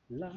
La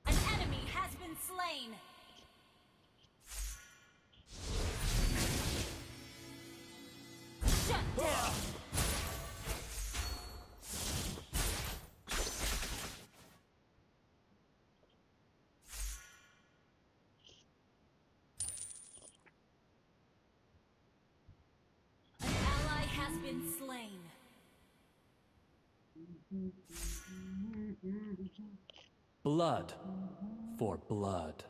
An enemy has been slain. Shut down. An ally has been slain. Blood for blood.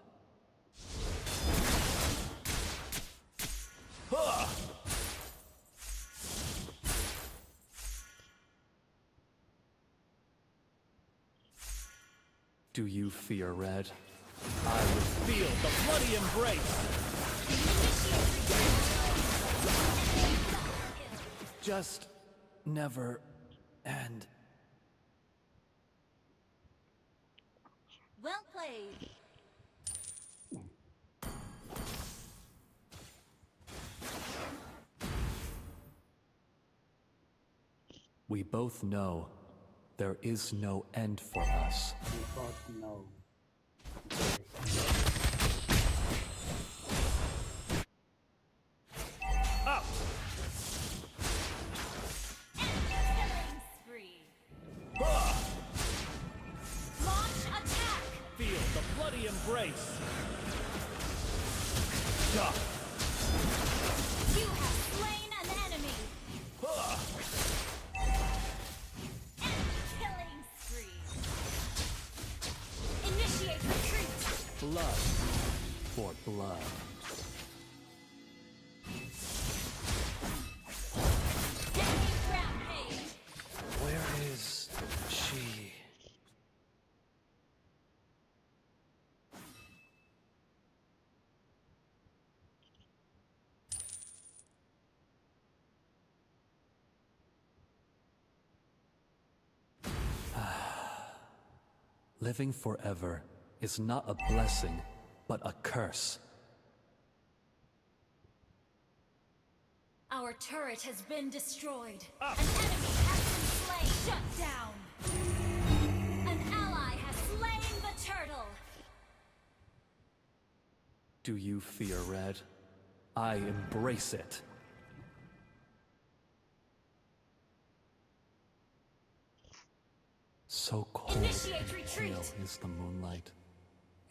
Do you fear red? I will feel the bloody embrace! Just never end. Well played. We both know there is no end for us. we both know. Up! Killing spree. Launch attack. Feel the bloody embrace! Duh. You have slain an enemy. Killing spree. Initiate retreat. Blood for blood. Enemy rampage. Where is she? Living forever is not a blessing, but a curse. Our turret has been destroyed. An enemy has been slain. Shut down. An ally has slain the turtle. Do you fear red? I embrace it. So cold Initiate and retreat. pale is the moonlight,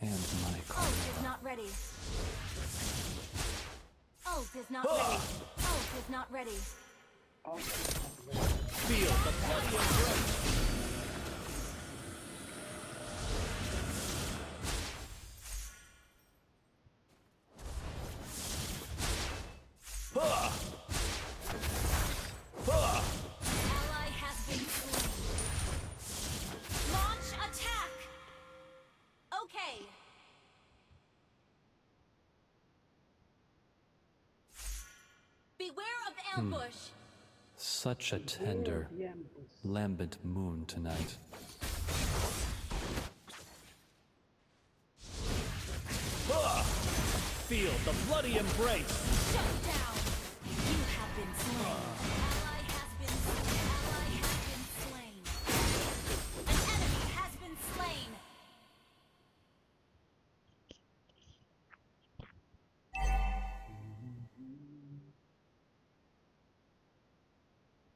and my Ult is karma. not ready. Ult is not ready. Ult is not ready. Feel the bloody embrace. Ally has been slain. Launch attack. Okay. Beware of ambush. Such a tender, lambent moon tonight. Feel the bloody embrace. Shut down. You have been slain. Ally has been slain. Ally has been slain. An enemy has been slain.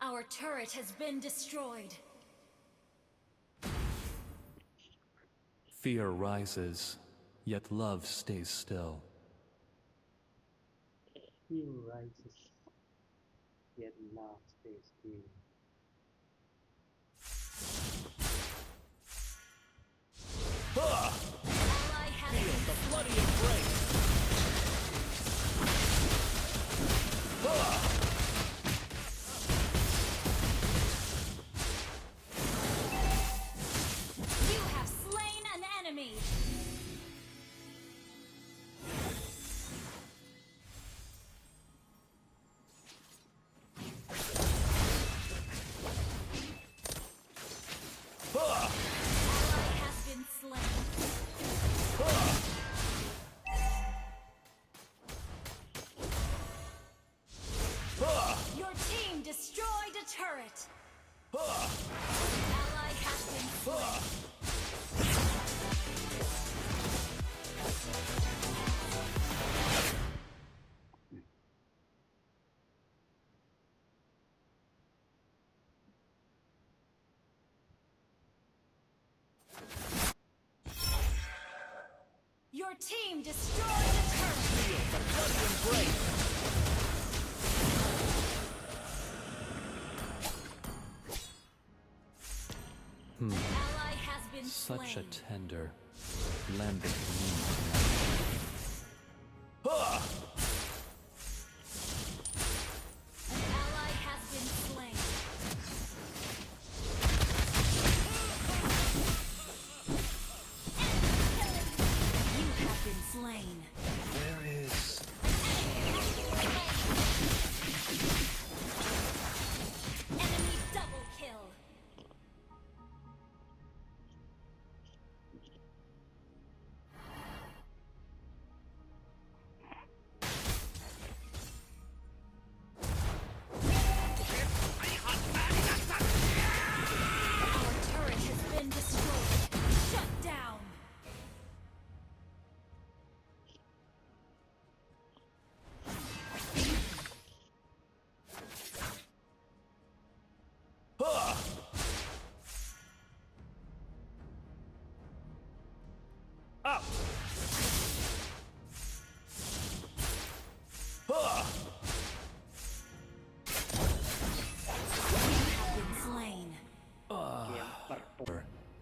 Our turret has been destroyed. Fear rises, yet love stays still. Fear rises, yet love stays still. Ally has Feel been the bloody embrace. You have slain an enemy. Ally has been slain. Your team destroyed a turret. Ally has been slain. Your team destroyed a turret. Feel the bloody embrace. Ally has been Such a slain. tender, lambent moon tonight. An ally has been slain. You have been slain. Where is... Enemy double kill. Our turret has been destroyed. Shut down. Up. Been slain.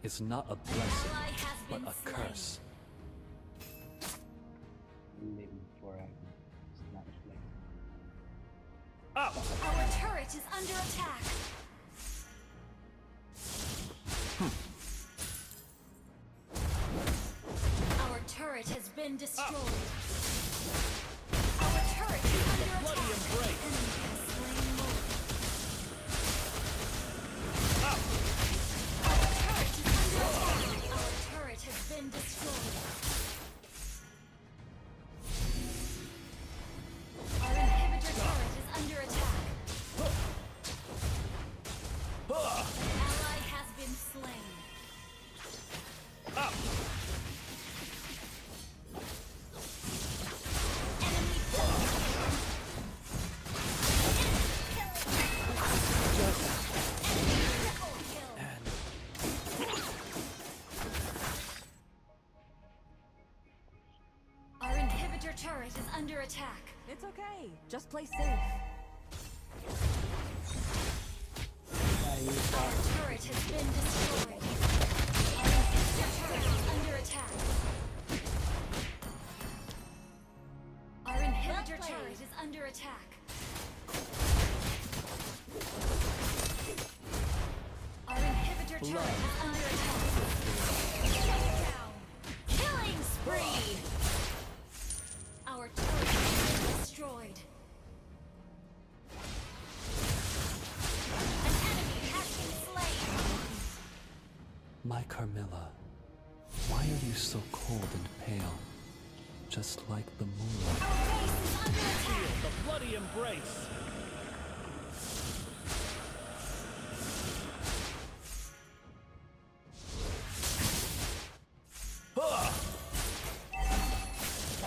Is not a blessing, Ally has but been a slain. curse. Living forever is not a blessing. Up. Our turret is under attack. Our turret has been destroyed. Our turret is under Bloody attack. embrace. Enemy has slain more. Up. Our turret is under attack. Our turret has been destroyed. Our inhibitor turret is under attack. Ally has been slain. Up. Enemy double kill. Enemy triple kill. Our inhibitor turret is under attack. It's okay. Just play safe. Our turret has been destroyed. Our turret is under attack. Our inhibitor turret is under attack. Our inhibitor turret is under attack. Shut it down. Killing spree. Our turret has been destroyed. An enemy has been slain. My Carmilla, why are you so cold and pale? Just like the moonlight. Our base is under attack. The bloody embrace.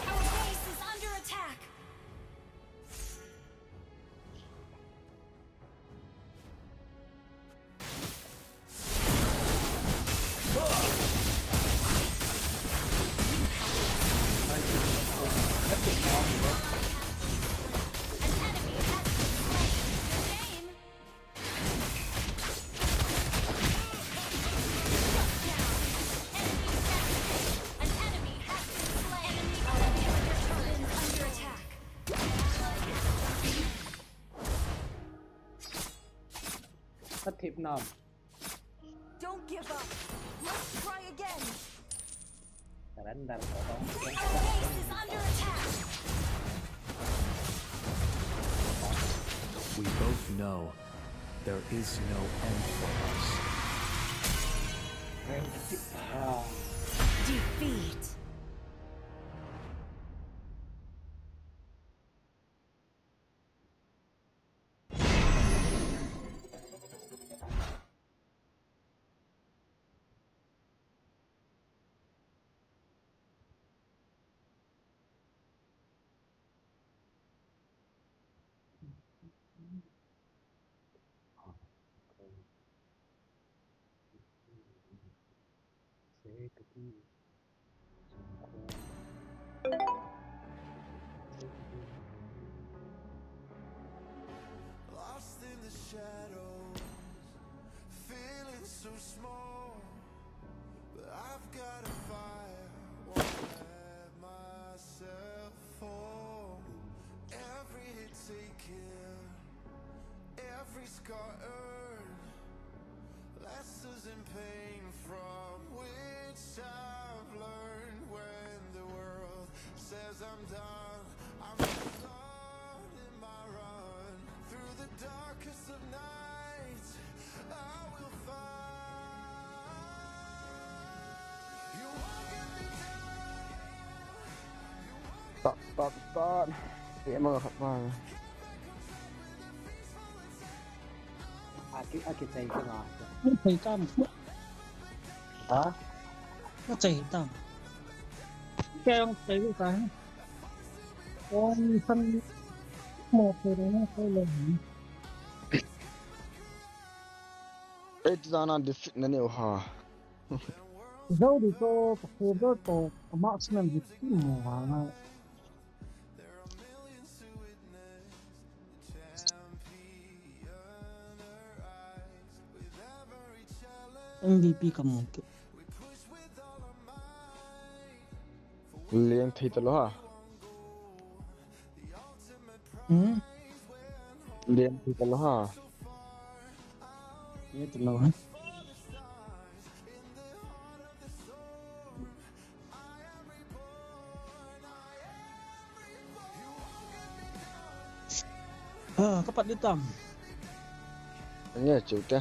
Our base is under attack. Tip knob. Don't give up. Let's try again. Surrender. Our base is under attack. We both know there is no end for us. Defeat. Lost in the shadows, feeling so small, but I've got a fire, won't let myself fall. Every hit taken, every scar earned, lessons in pain from which I've learned. When the world says I'm done, I'm done in my run. Through the darkest of nights, I will find. You won't get me down. Start เสียมือครับมา Aki say come on. ไม่เคยตั้ม Huh? ก็ใจตั้มแกต้องใจด้วยกันโอ้ยท่านหมดเลยนะเขาเลย edzana disipline ne ha Zaudi to kafudo to maximum victim mo ha MVP ka mo ke len thei talo ha len thei talo ha ye to lo ha kapat dia tam nya chu ta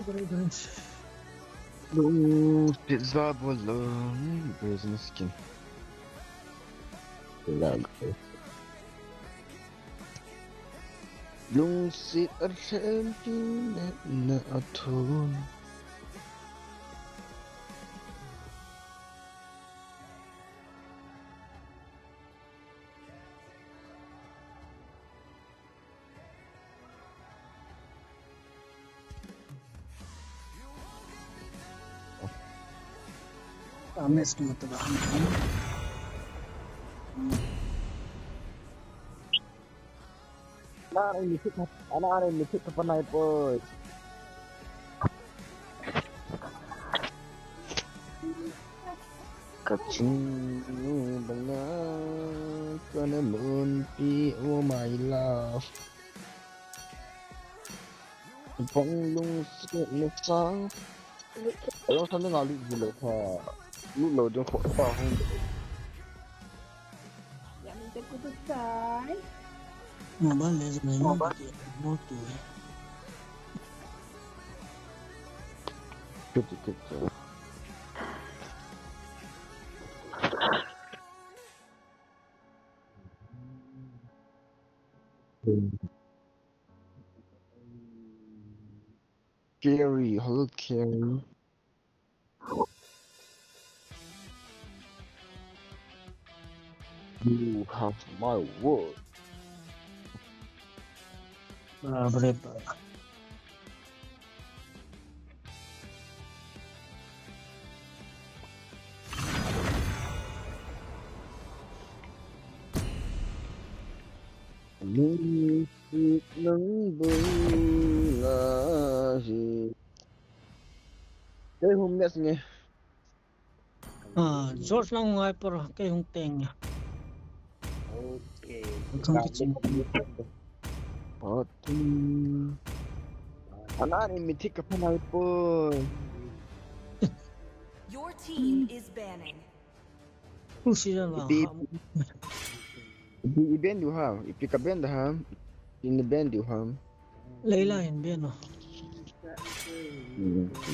great pizza bolong business skin Lungset champion na aton Ames ko matabahan. Ana ini mythic apa naipoi. Kacung banget karena mimpi, oh my love. Phong lungset nó sáng. Ở sao nó nào lúc lột hả? Lúc lột cho khổ tao không. Mobile sa na yun. Mo tuổi. Kịch. Carry, hello Carry. You have my word. Berapa? Music ng bulahi. Cái hôm nay nghe. George lang ngay pero kay hong teng. Ok. Không cái chuyện. Anah ini mythic apa naipoi. Your team is banning. Sila lang. Di event du ham, Kipgen dah ham. In event du ham. Layla yun ba no?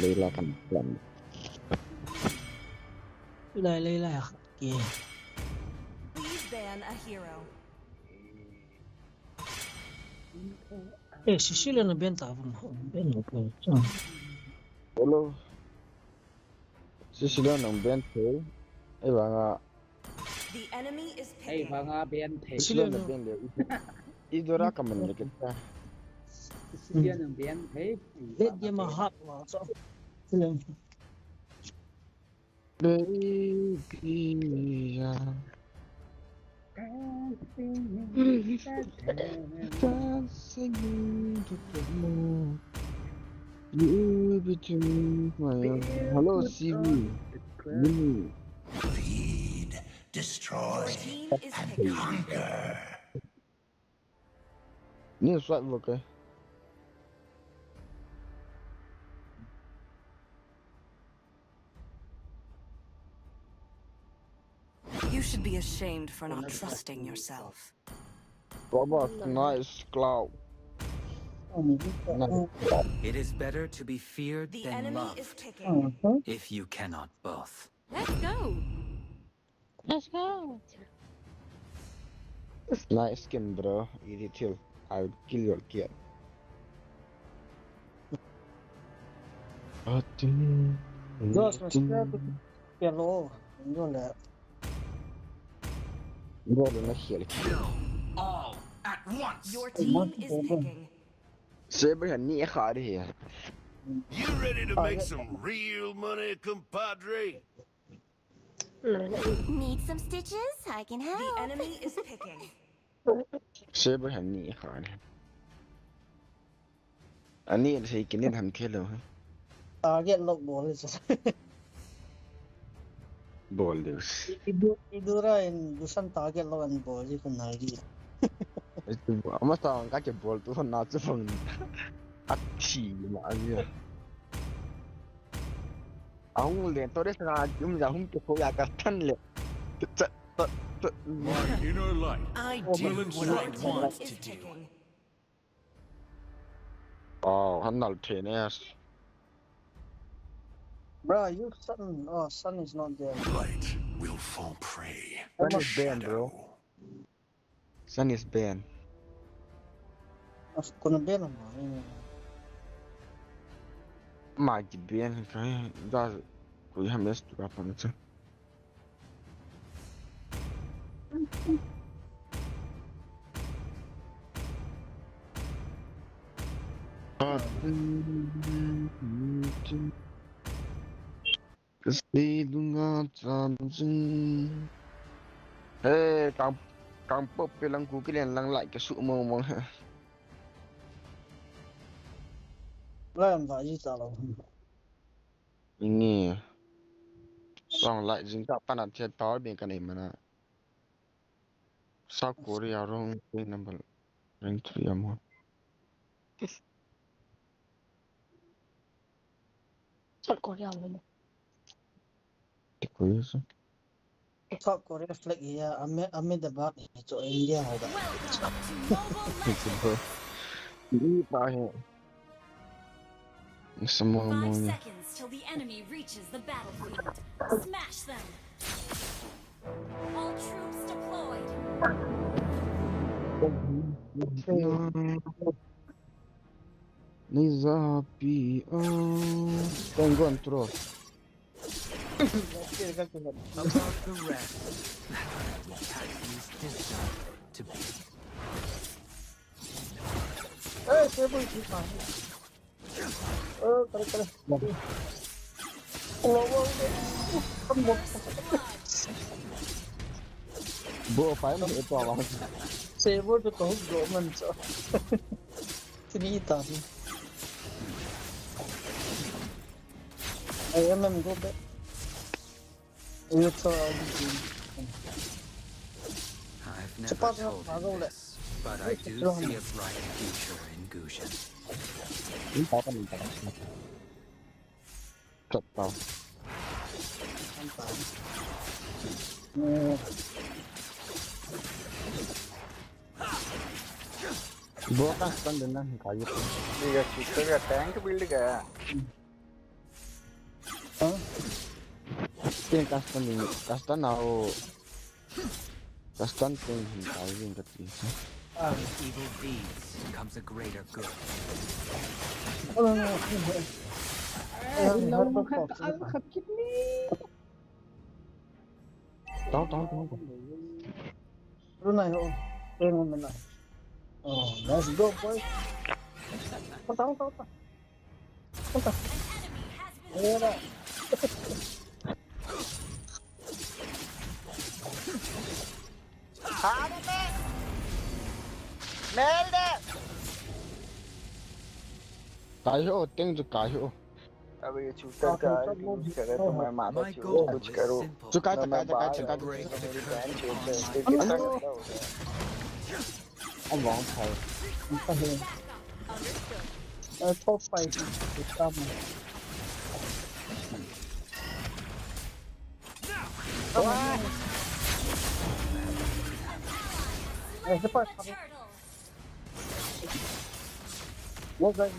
Layla kan plan. Layla. Okay. Please ban a hero. Si sila na benta ako. Ben ko. Hello. Sila ng event ko. Ay mga The enemy is Hey, picking. mga bente. sila ng event dia. Idora ka man kita. Sila ng bente. Let dia mahap. So, sila. Baby, dancing into the moon. You between my hello CV. Feed, destroy, Your team is picking. hunger. Ni swat okay. You should be ashamed for not trusting yourself. Baba, nice cloud. It is better to be feared The than enemy loved, is picking. if you cannot both. Let's go. Nice skin, bro. Eat it till I would kill your kid. George, mas kaya pero yun na. Bro, na heal. Kill all at once. Your team is picking. Saber han ni khade here. You ready to make some real money, compadre? Need some stitches? I can help. The enemy is picking. Saber han ni khade. Ani sai kinin han khelo. Target lock ball is Boulders. idura in dusan target lock and ball is kun nagi. Itu ama tawang ka ke ball tu na chu phang. Atti ma azia. Aung le to des na jum ja hum ke ko ya ka tan le. My inner light I will did what I instruct me. want Is to do. picking. Oh, han nal thenes. Bro, you sun sun is not there. Light will fall prey. Sun is banned, bro. Sun is banned. Of kuna ben mo. Mag banned kai da ko ya mes tu ka pan chu. Kasi lunga chanjin. Hey, càng bốc về lăng cú cái đèn lăng lại cái sụ màu màu hả? Làm vậy gì sao đâu. Nghe. Xong lại dính cả pan chết tỏi bên cái này mà nè. Sao Korea rong cái number rank 3 amon. Sao có nhau lên. Cái gì? Sao có cái flag gì à? Ame the bot cho India hồi đó. Welcome to Mobile Legends! Đi bao nhiêu? Semua 5 semuanya. seconds till the enemy reaches the battlefield. Smash them! All troops deployed! Nizapi Tenggon terus. Above the rest, taxis deserve to be. Saya boleh simpan. Kali. Bo phải nó itu awal. Saya boleh tahu government. Sini hitam. Ayam go back. It's all I've never Cepat, told Pak, him boleh. this, but I do see a bright future in Gushan. Ini apa nih? Cepat. Bo kan stand dengan kayu. Iya, kita ya tank build gaya. Ini custom now. Custom thing kayu yang kecil. With evil deeds comes a greater good. Tahu. Runai ho. Tengok mana. Oh, let's go boy. Tahu. Era. Kayu, ting tu kayu. अब ये shooter का use करे तो मैं मारा My चूर goal कुछ is करूँ simple. Cakap. मेरी बहन छोड़ दे इसके कितना होता है Abang pai. Top 5 hitam. Cepat. Turtle! Mau guys.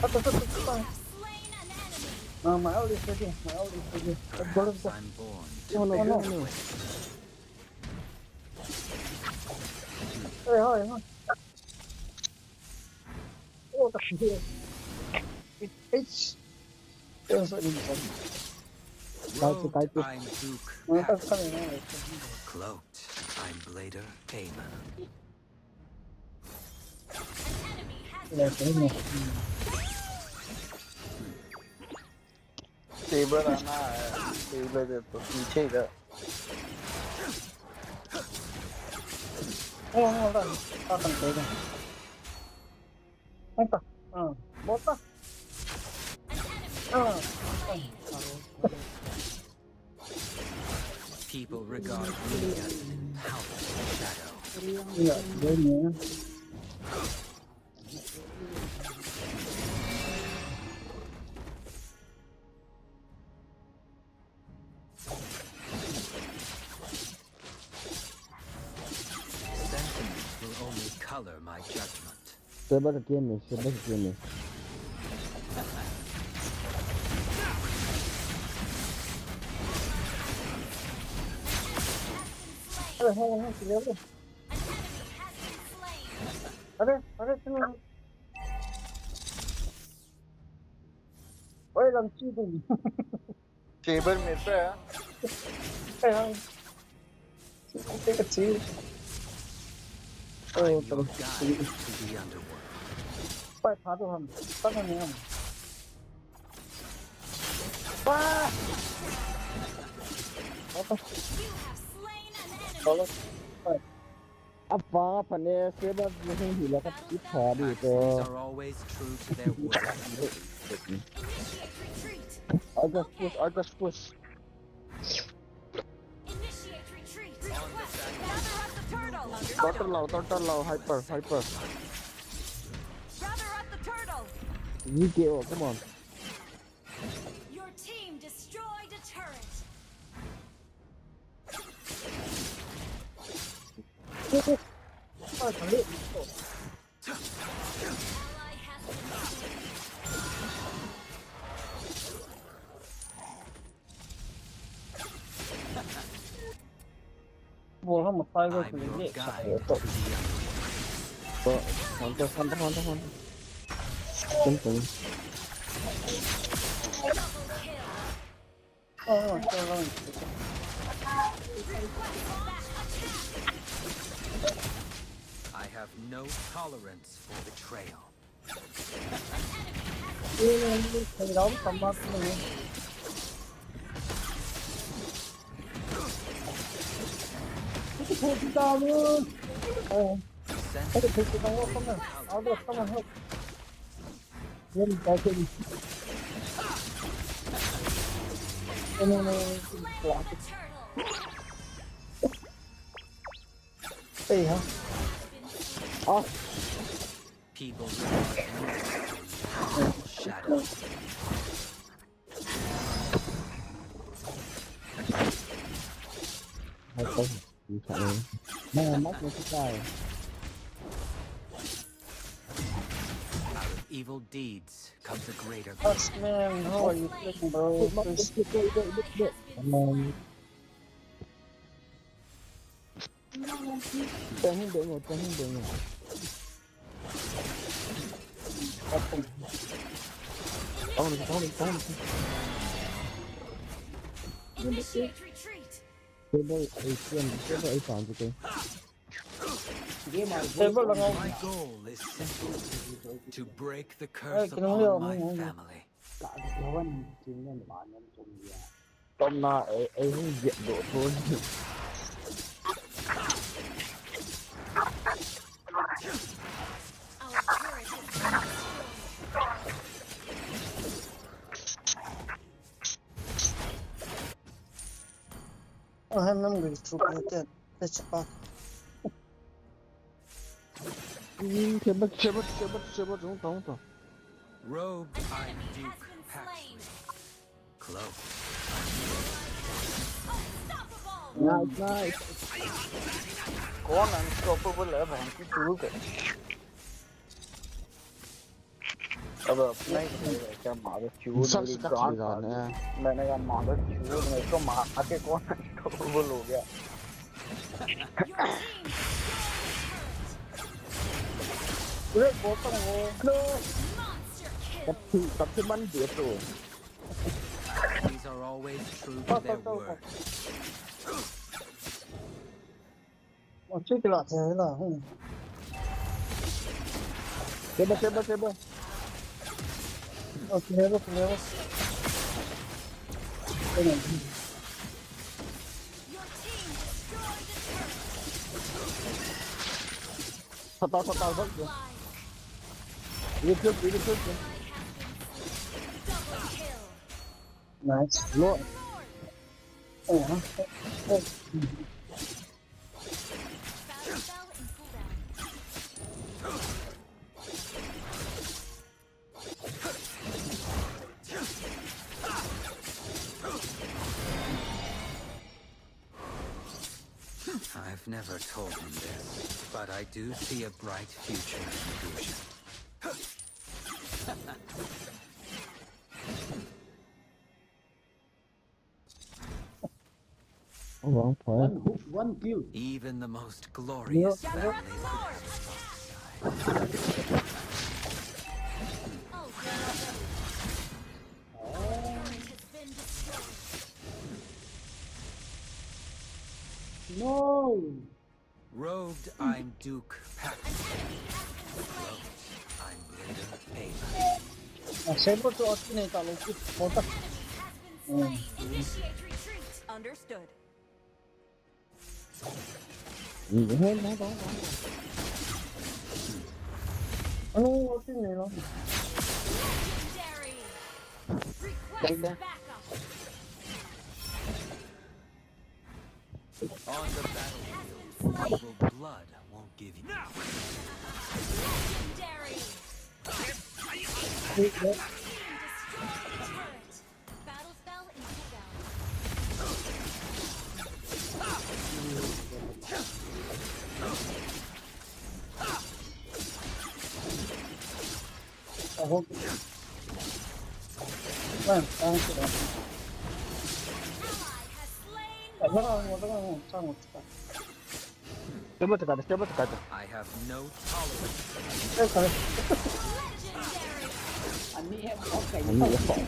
Slain an enemy! My old is ready. Perhaps I'm born to No. bear the weight. Hey. Oh, tak dia. It's Robed, I'm Duke Mantap Harry. sekali. Cloaked, I'm Blader Heyman. An enemy has table आना है table दे तो पीछे इधर Oh, dah. Akan pegang. Mantap. Botak. People regard me as an impalpable shadow. Iya, dia ni. Sentiment will only color my judgment. Sebab game ni. Ada, sini ada. Ada sini. Oi, lamci tu. Table मेरे पे है Kita kecil. I'm Oh, your terus. guide to the underworld. ไปพาทุกคนตั้งแต่นี้ครับ Wrong, I'm Duke. ไป Cloaked, You have slain an enemy. ฟ้าพันเนี่ยเสียแบบยังเห็นแล้วก็ติดคอดีตัว Axes are always true to their word. Initiate retreat. I just push Initiate retreat. Request. Gather up the turtle. ต้นเราไฮเปอร์ Gather up the turtle. นี่เกี่ยวcome on Your team destroyed a turret. Ally has been slain. บัวเข้ามาไฟก็ I'm คือ your เด็ก guide ตัว to the unknown. ทันต้น Double kill. เออเจ้าเรา I have no tolerance for betrayal. เคยร้องสมัครเลยที่พูดที่ตามเลยไอ้ที่พูดที่ตามว่าเข้ามาเอาเด็กเข้ามาให้เล่นใจเย็นเป็นยังไงหลัง The turtle. เอ้ยฮะ People shadow. ให้ต้นดีแค่นี้แม่มักไม่ได้ Out of evil deeds comes a greater good. That's man, how are you feeling, bro? เต้นให้เด้งหมดต้อง Initiate retreat. เต้นได้ไอ้เพื่อนเต้นได้ไอ้สามตัว Table lang ako. My goal is simple: to break the Ay, curse kinuha upon my mo. family. ต้มหน้าไอ้ให้เหยียดโดดทุน Our turret has been destroyed. Oh, hem nam gửi chụp một tiền để chụp bạc. เชื่อบ่ต้อง Robed, An I'm enemy has Duke been Paxley. slain. Cloak. Unstoppable. Nice có là unstoppable ở bạn cái chú kìa bây giờ cho mở cái chú Sao đi sẽ cắt gọn gì rồi nè này này là mở cái chú này có mở cái con unstoppable luôn kìa Your team destroyed a turret. Ủa, bố tao ngồi. Monster kill. กับที่มันเดือดตัว These are always true to their word. Ủa, chứ cái lọ thế là không. เจ็บ Ok, hết rồi. Đây này. Your team destroyed a turret. สตาร์บัค Live. ยืดขึ้น Double kill. Nice. Lord. Ủa, hả? Ê, Fast spell and cooldown. I've never told him this, but I do see a bright future in Fusion. Wrong point. One kill. Even the most glorious Gather family up the Lord. lives Oh, God. Turret has been destroyed. No. Robed, I'm Duke An Paxley. enemy has been slain. I'm Blader Payman. à, xem có chỗ này tạo lên chút. Bố tao. Enemy has been slain. Initiate retreat. Understood. เฮ้ยน้องอันนู้นที่ไหนเนาะ Legendary. Request backup. On the battlefield, Has been slain. evil blood won't give you. Legendary. เฮ้ย Team destroyed the turret. Battle spell in cooldown. โอ้โหไม่ตั้งสุดแล้ว Ally has slain. แต่ถ้าเราต้องสร้างหมด Coba tekan, coba tekan. I have no tolerance. เอ้ยครับ Legendary. อันนี้เขาไก่ Ini ya kok.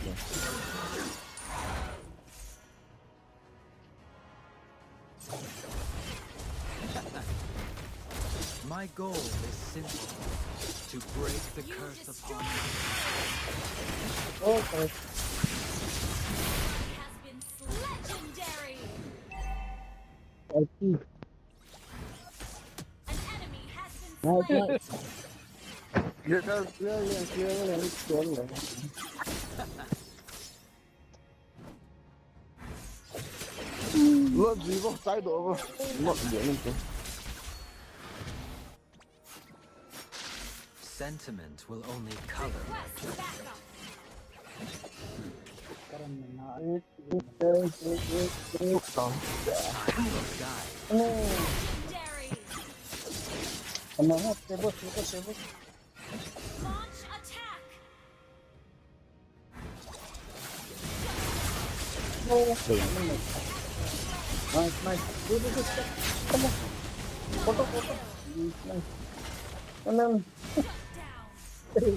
My goal is simple: to break the You curse destroyed upon my โอ้ครับ has been legendary. ไอ้ที่ An enemy has been ไม่ใช่ slain. เยอะเลยเยอะเลยเยอะเลยเยอะเลย Lo vivo sai dopo. No, niente. Sentiment will only color my Request backup. การมันนะ time will guide. โอ้ Legendary. ทำไมฮะเซฟเซฟ Launch attack. โอ้ไม่ดูทำไมโคตรนั่น Shut down. เฮ้ย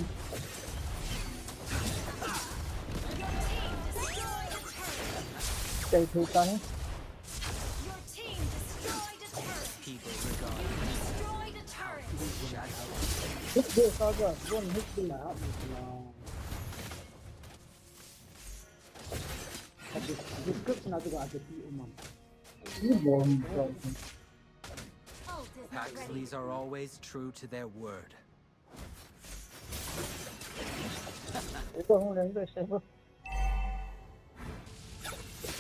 Your team destroyed a turret. ใจถูกกัน Your team destroyed a turret. People regard You me destroyed a turret. as shadow. ฮิตเดียวก็ร่วมฮิตดี แล้วdescription atau ada di umum. นี่บอม Ult is not ready. Paxleys are always true to their word. ไอ้ตัวห้องเรียนด้วยเซฟ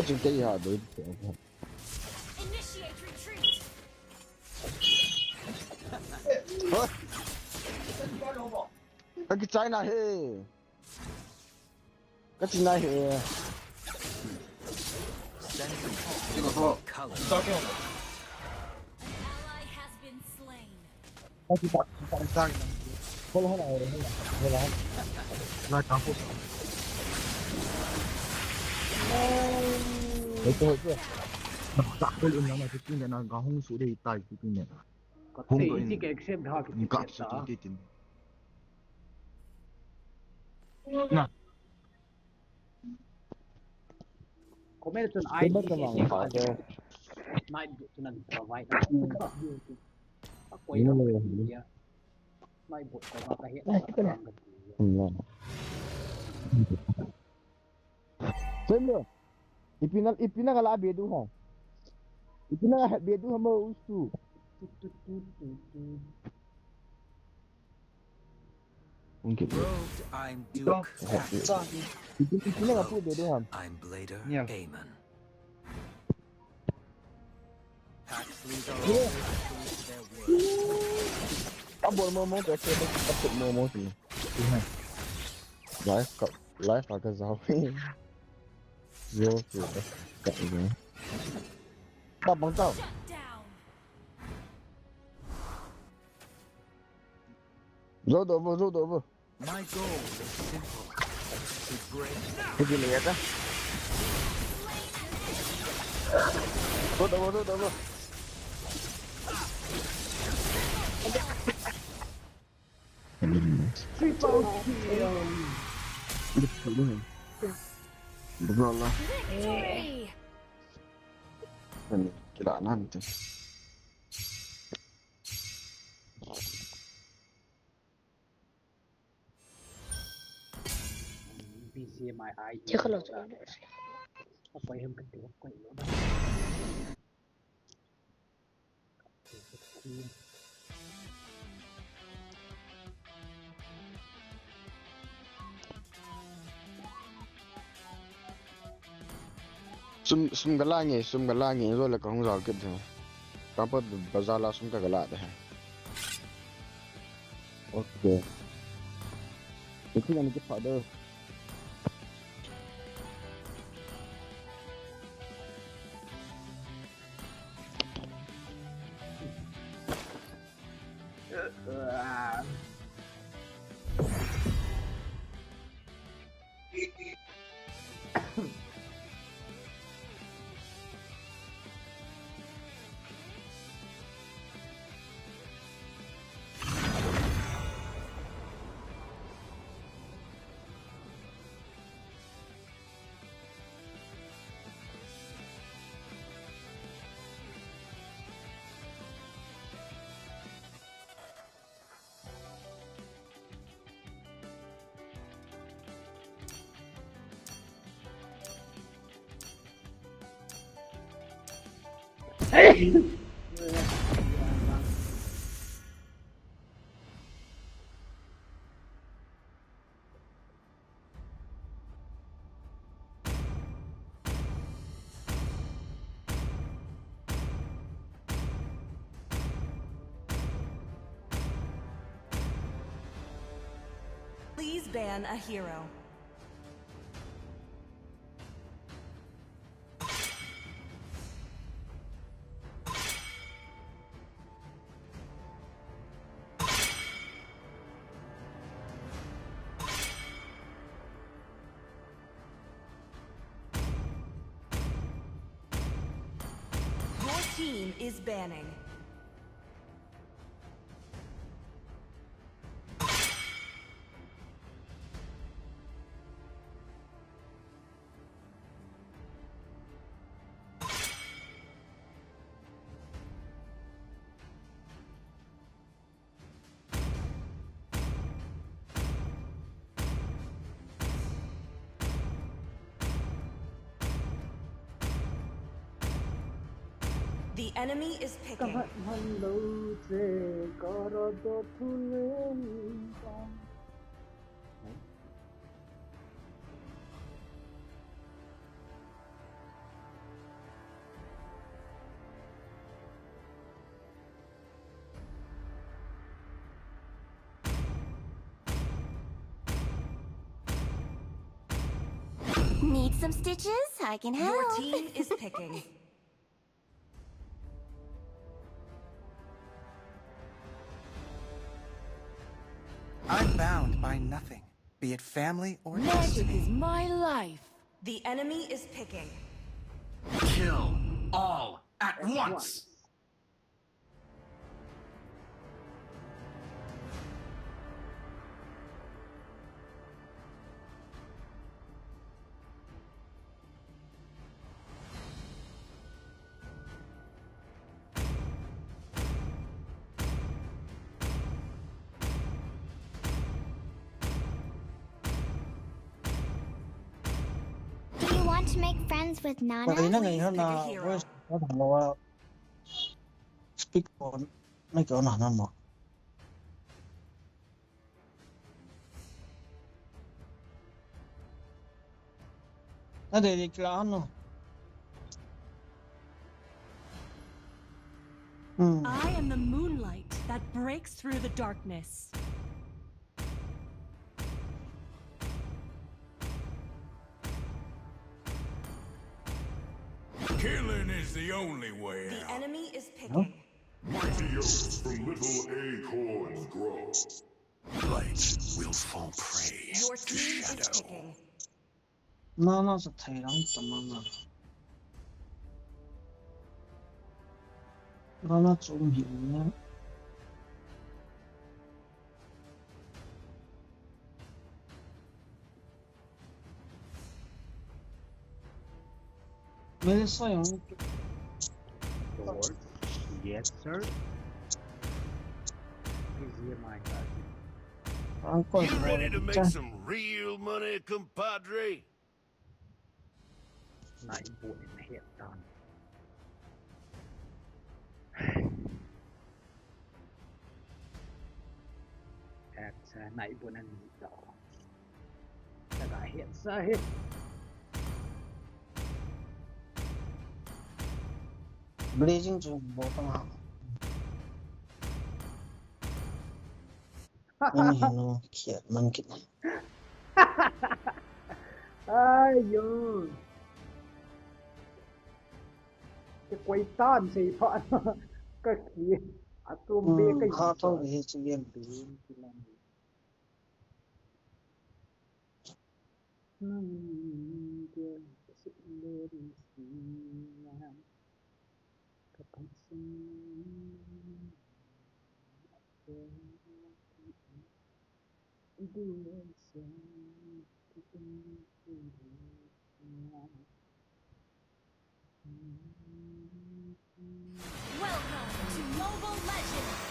Cinta ya ada. Initiate retreat. Cái China he. Cái China he. Sentiment will color. An ally has been slain. ไอ้ที่ตัดคนละห้องไหนเลยคนละห้องรายการพูดไอ้ตัวเพื่อตักคนอื่นแล้วมาที่กินเนี่ยนะห้องสูดได้ตายที่กินเนี่ย Kau ini ke accept dah kita. Enggak sedikit. Nah, Komen tu ID ada. Naik tu nanti provide. Aku yang dia. Naik bot kau nak kahit. Semua. Ipina kalau bedu ha. Ipina bedu hamba usu. Mungkin. Robed, I'm Duke. Ipina apa bedu ham? I'm Blader Yeah. Amon. Paxleys are always true to their word. Apa mau tak mau tu. Live agak jauh. Jauh tu kat ini. Tak bang tahu. Shut down. Zodo. My goal is simple: to break. Begini ya kan? Zodo. Triple kill. Betul lah. Victory. Ini kira nanti. BCMI. 这个老师。Apa yang kedua kau ini? sum galangi rồi là không rõ cái gì các bạn bazar là sum cái gala đấy ok itu yang kita ada Please ban a hero. Your team is banning. The enemy is picking. Need some stitches? I can help. Your team is picking. I'm bound by nothing, be it family or Magic destiny. is my life. The enemy is picking. Kill all at once. Do you want to make friends with Nana? Vậy nó ngày Please hôm pick a nào hero. với nó thằng nó speak của nó kiểu nào nó một nó để đi kia nó I am the moonlight that breaks through the darkness. Killing is the only way The out. enemy is picking. Mighty oaks from little acorns grow. Light will fall prey Your to team is shadow. picking. nó sẽ thấy lắm tầm nó trông hiểu nhá mấy sao yung Lord, yes sir. Is here my card? You ready to make some real money, compadre? naipoi na HITAan. Sa naipoi na nito. Nag-hit sa hit. Blazing to bottom half. Ano, kiat mangkit. Ayun. Cái quay tan thì thoại cái kia à tôm bê cái How to be his again. Welcome to Mobile Legends!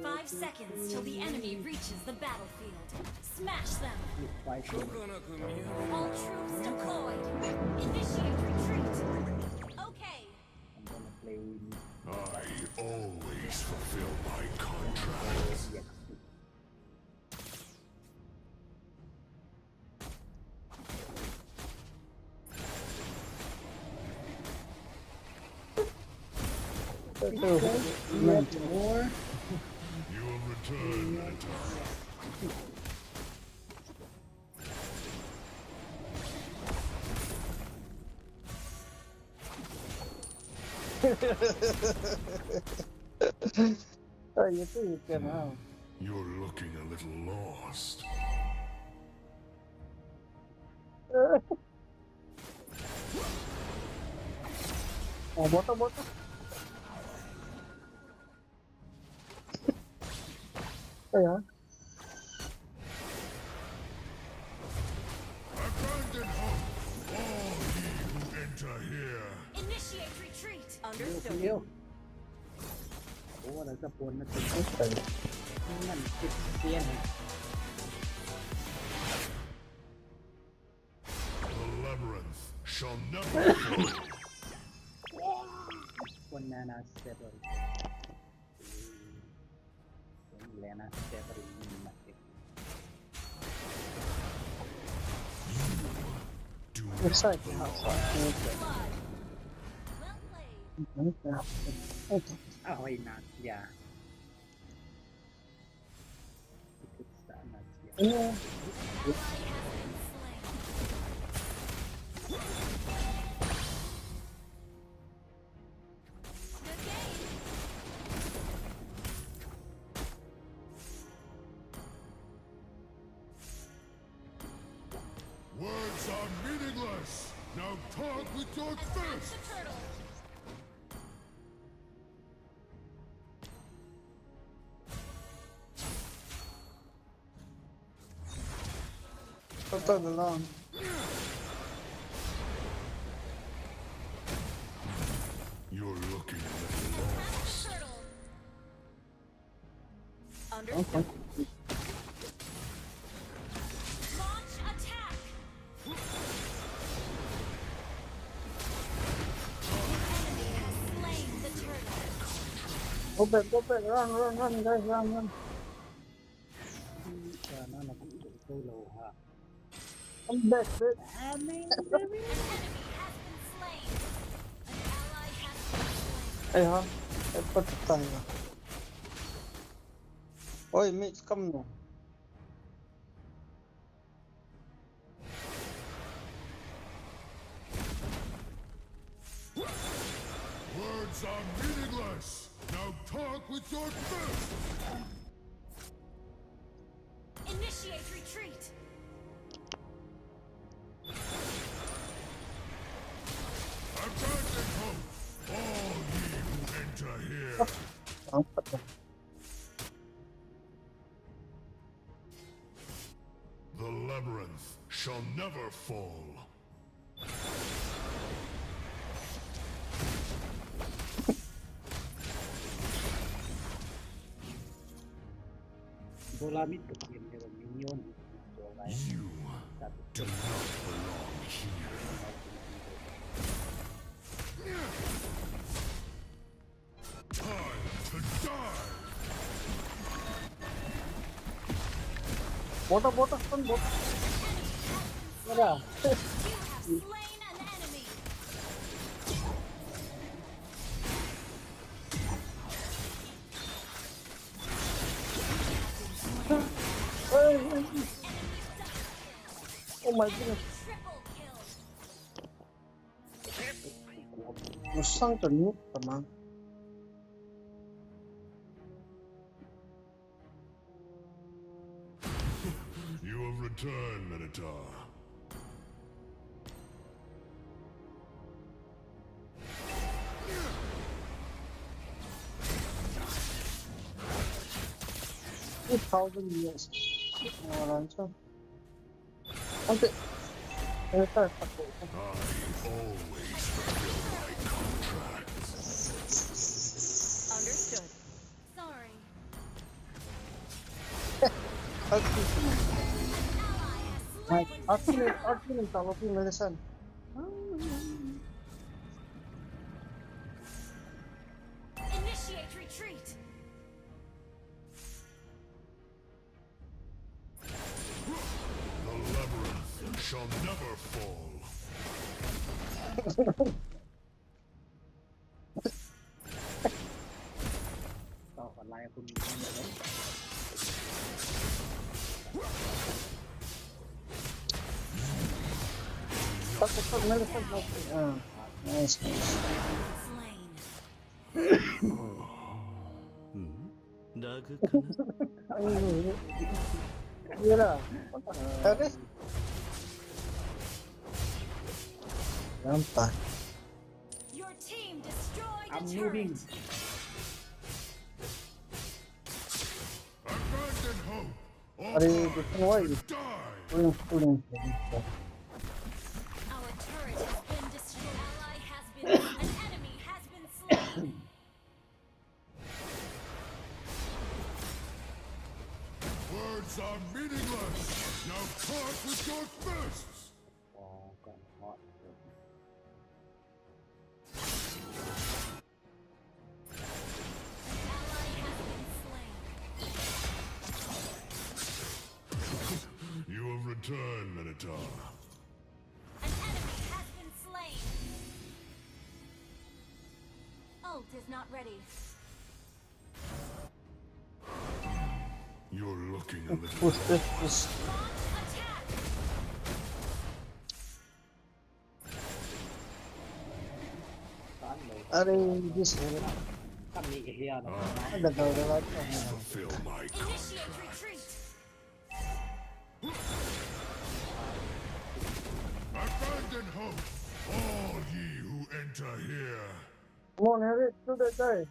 5 seconds till the enemy reaches the battlefield. Smash them! All troops deployed! Initiate retreat! Okay! I'm gonna play I always fulfill my contracts. more. You'll return at You're looking a little lost. Oh, bottom. Yeah. Abandon hope, all ye who enter here. Initiate retreat! Understood. Ủa là cái buồn nó tự mình kịp tiền. The labyrinth shall never fall. Banana stepper. Banana stepper mythic. Do Looks like Oh, wait, not. Yeah. It's that not. Yeah. Words are meaningless. Now talk with your fist. Put along. You're looking a little lost. Understood. Launch attack! Enemy has slain the turtle. Go back, run, guys, run. Nó là cũng đủ câu lầu hả? I'm back. An enemy has been slain. An ally has been slain. Hey, huh? I put the time. Oi, mates, come now. Words are meaningless. Now talk with your fist. Initiate retreat! Abandon hope, all ye who enter here. The labyrinth shall never fall. Bola mít cực điểm để minion. You do not belong here. Time to die! Bota, stun, bota. Ada. You have slain an enemy. Oh my goodness. Triple kill. Musang ternyuk, teman. You have returned, Narrator. $2,000 US. Langsung. Nanti. Ntar pakai. I always fulfill my contracts. Understood. Sorry. Aku minta lo pemilisan. Initiate retreat. The labyrinth shall never fall. Kau online aku ni. Pakai pemilisan lagi. Nice. Slain. Naga kana? Iya lah. Habis. Gampang. Your team destroyed I'm the moving. turret. Abandon hope. All Hari hearts bikin woi. die. Tuling. Our turret has been destroyed. Ally has been. An enemy has been slain. Words are meaningless. Now talk with your fists. Oh, got hot. Ally has been slain. You have returned, Narrator. An enemy has been slain. Ult is not ready. You're looking a little. Push. Launch attack. Hari this. Kan ni dia. Ada kau lewat. Fulfill my Initiate contract. retreat. Abandon hope. All ye who enter here. Come on, Harry, do that guy.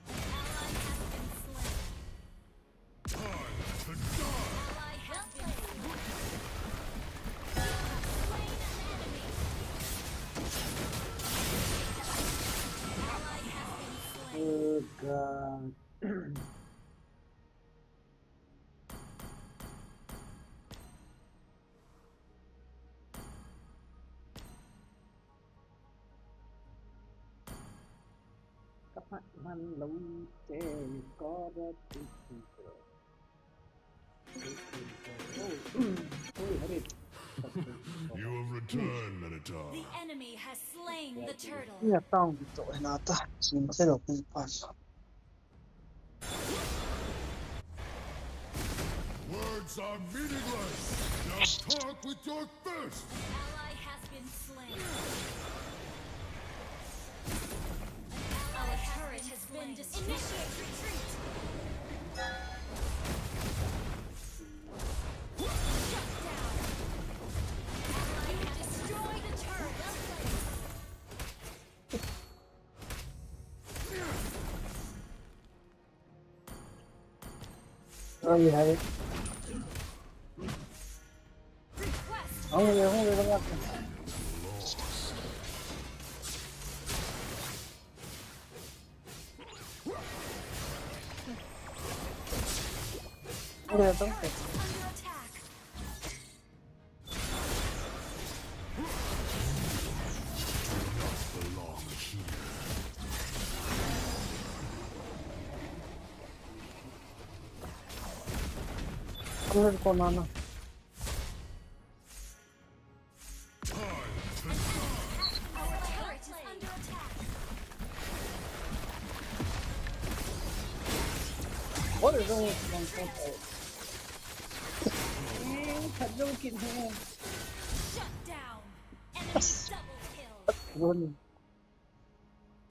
Time to die. Ally has been slain. You have slain an enemy. Ally has been slain. Oh god. Các bạn man lâu trên có rất ít rồi. You have returned, Narrator. The enemy has slain the turtle. Iya tahu gitu. Nata. Saya lo pun pas. Words are meaningless. Now talk with your fists. Ally has been slain. Our turret has been destroyed. Initiate retreat. Shut down. Ally has destroyed the turret. Oh iya, Harry. Request. Oh iya, banget. Iya, Our tuh. turret is under attack. Bener kok Nana. Our turret is under attack. What is wrong with Lungset? Thật đâu kiện thế. Shut down. Enemy double kill. Luôn.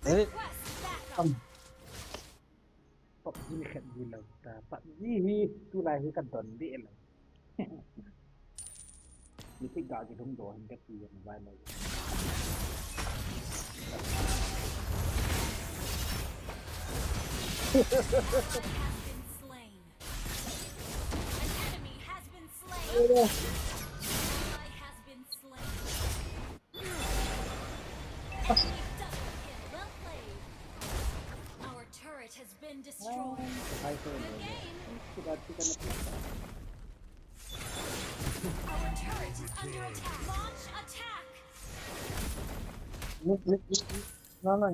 Đấy. Request backup. PUBG kan gila ta. PUBG tu lah kan don dia lah. Mythic gak gitu dong hendak dia mobile lagi. Has been slain. An enemy has been slain. Ally has been slain. Enemy double kill. Well played. Our turret has been destroyed. Good game. Sudah kita nak. Our turret is under attack. Launch attack. Nana.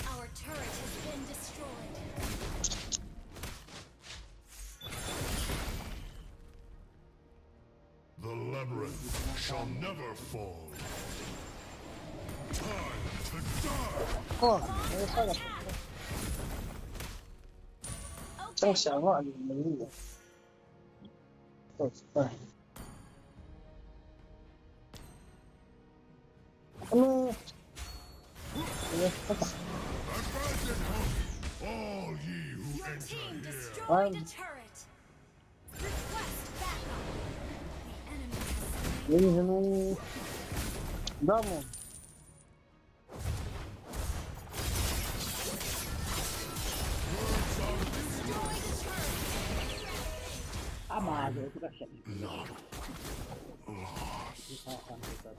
Our turret has been destroyed. The labyrinth shall never fall. Time to die! Oh, ini salah. Trong sáng gọi thì mới đi. Hello. All ye who Your enter team here. destroyed a turret. Request backup. The enemy has Ini hello. Damo. destroyed a turret. Sama aja itu kan shit. Not lost. Kita akan kita.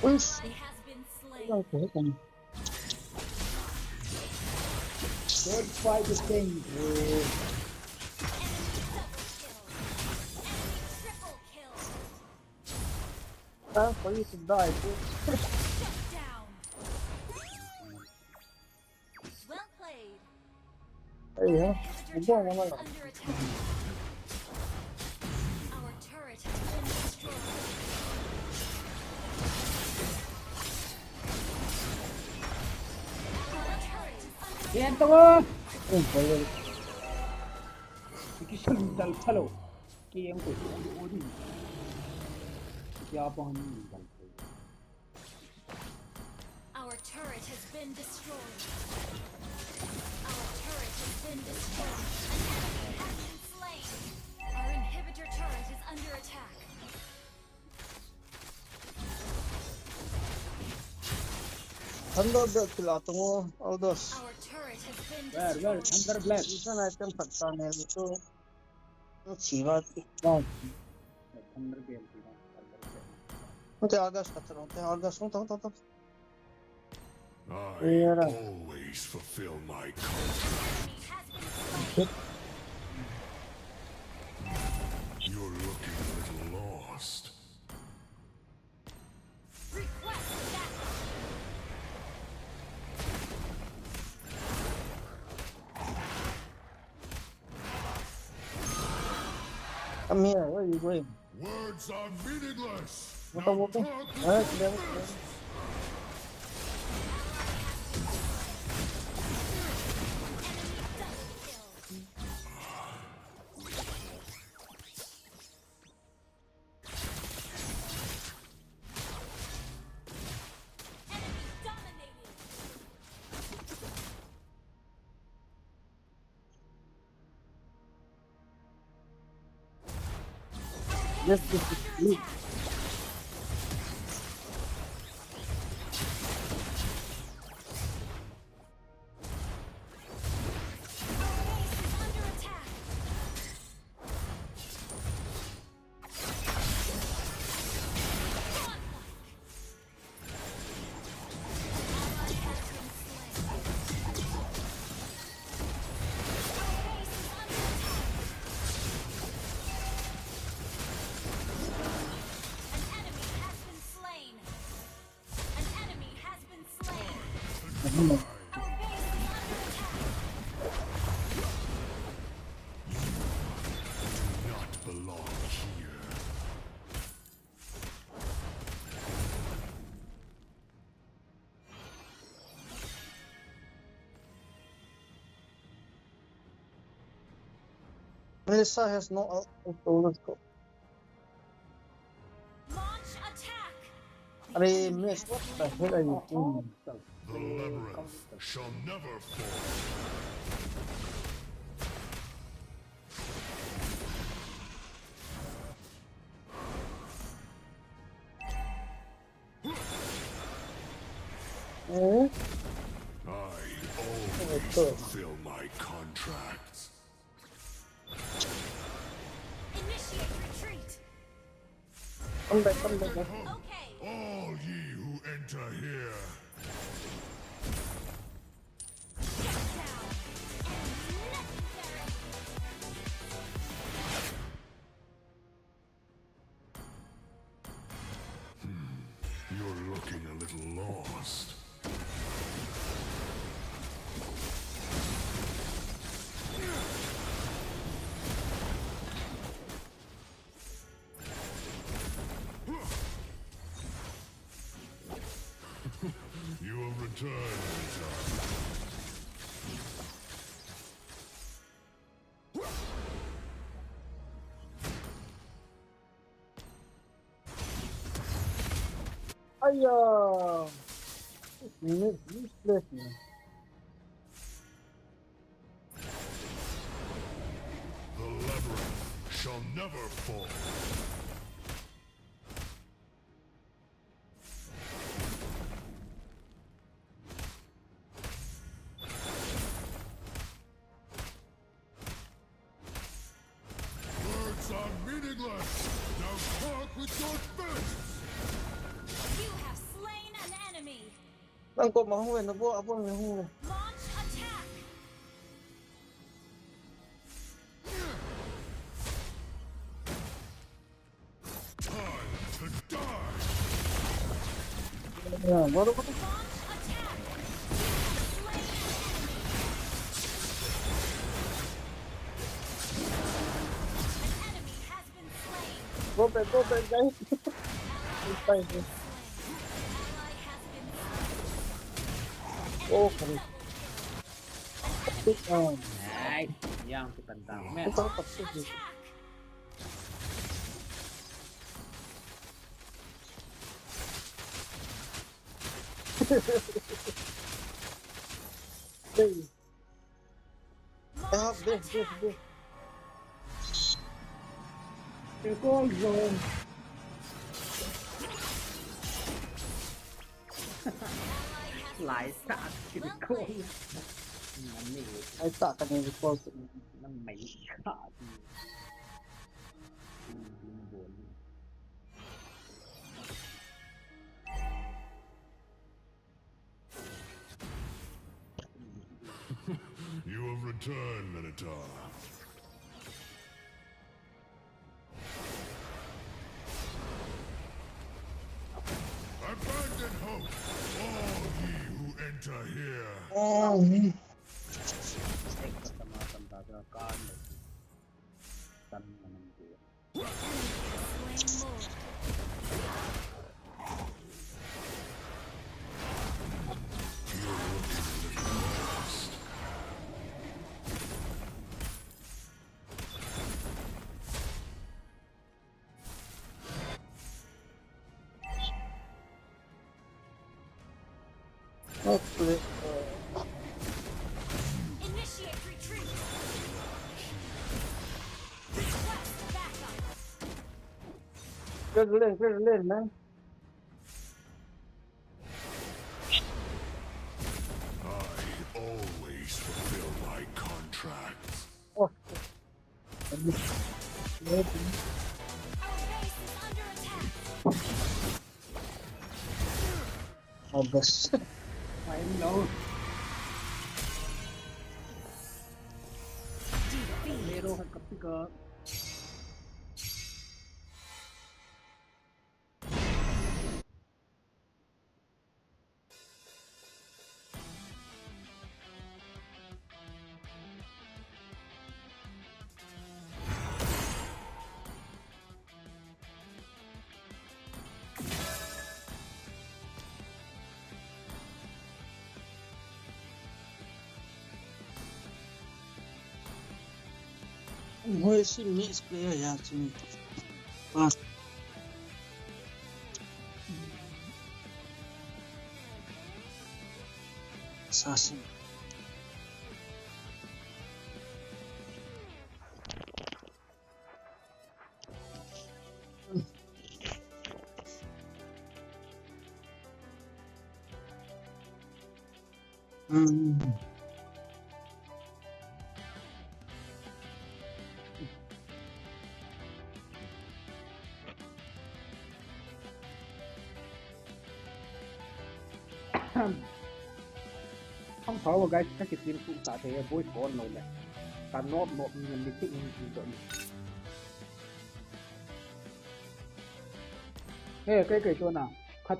Uish. Ally has been slain. Don't fight the thing. Enemy double kill. Enemy triple kill. Time for you to die, dude. Shut down. Well played. Hey, huh? Inhibitor Go on, turret is go on. under attack. Our turret has been destroyed. Our turret is under Yan tunggu. Boleh. Iki sundal thalo. Ki yang ko odi. Siapa yang sundal? Our turret has been destroyed. Our turret has been destroyed. An enemy has been slain. Our inhibitor turret is under attack. Thunder Blade खिला दूँगा और दस Our turret has been Where destroyed. Thunder Blade? इतना item पता नहीं तो अच्छी बात है Thunder Blade tidak. Thunder Blade. मुझे आदर्श खतरा होते हैं आदर्श हूँ तो I Yeah. always fulfill my contract. Enemy has been slain. You're looking a little lost. Request backup. come here where are you going Words are meaningless. what Now what talk Enemy dominated. yes Under attack. Our base is under attack. Godlike. Ally has been slain. Our base is under attack. An enemy has been slain. An enemy has been slain. Our base is under attack. Melissa has no let's go. Launch attack. I miss, what the hell are you doing? The labyrinth shall never fall. I always fulfill my contracts. Initiate retreat. Come back. Okay. All ye who enter here. Get down. Necessary. You're looking a little lost. You have returned, HITA. Useless, man. The labyrinth shall never fall. Words are meaningless. Now talk with your fists. You have slain an enemy. Đang cột mà không về nó vô áp vô không về. Launch attack. Time to die. What? Launch attack. You have slain an enemy. An enemy has been slain. Go back, guys. It's fine. Ally has been slain. Oh, Enemy Take on. Nice. Yang kita tentang. It's all up to you. attack. Hey, I Launch have this. attack. Take on zone. Lại sạc thì cô. Nó mày I thought I needed to close it. nó mày khả gì. Buồn. You have returned, Narrator. Abandon hope, all ye who enter here. Oh, Take sama tentakan. Tan menunggu. Slain more. You're looking a little lost. hopefully. Initiate retreat. Request backup. Clear the lane, man. I always fulfill my contracts. Oh. Our base is under attack. Oh, gosh. Phải đâu. Hero hay copy cơ. Who is the next player here to me? Pass. Assassin. Không thở vào guys, các cái team cũng xả thế voice call rồi này. Cả nó một nhân đi thích như vậy. Ê, cái chỗ nào? Khát